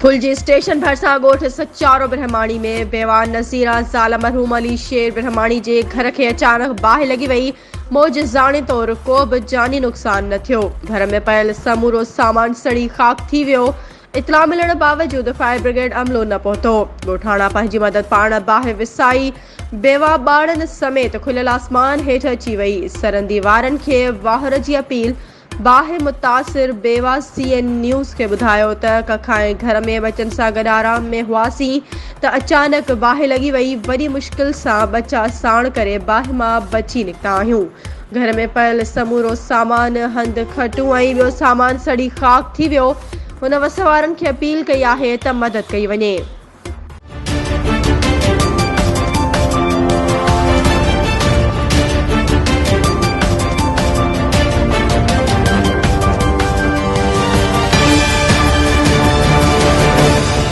फुलजी station भरसा ॻोठ सचारो ब्रह्माणी में बेवा नज़ीरा ज़ाल मरहूम अली शेर ब्रह्माणी जे घर के अचानक बाहि लगी वही। मौजज़ाने तौर को भी जानी नुक़सान न थियो। घर में पयल समूरो सामान सड़ी खाक थी वियो। इतला मिलण बावजूद फायर ब्रिगेड अमलो न पहुतो। ॻोठाणा पंहिंजी मदद पाण बाहि विसाई बेवा ॿारनि समेत खुलियल आसमान हेठि अची वई। सरंदी वारनि खे वाहर जी अपील। बाहि मुतासिर बेवा CN न्यूज़ के ॿुधायो त कखाए घर में बचनि सां गॾु आराम में हुआसीं त अचानक बाहि लगी वई। वॾी मुश्किल सां बचा साण करे बाहि मां बची निकिता आहियूं। घर में पयल समूरो सामान हंध खटूं ऐं ॿियो सामान सड़ी खाक थी वियो। हुन वस वारनि खे अपील कई आहे त मदद कई वञे।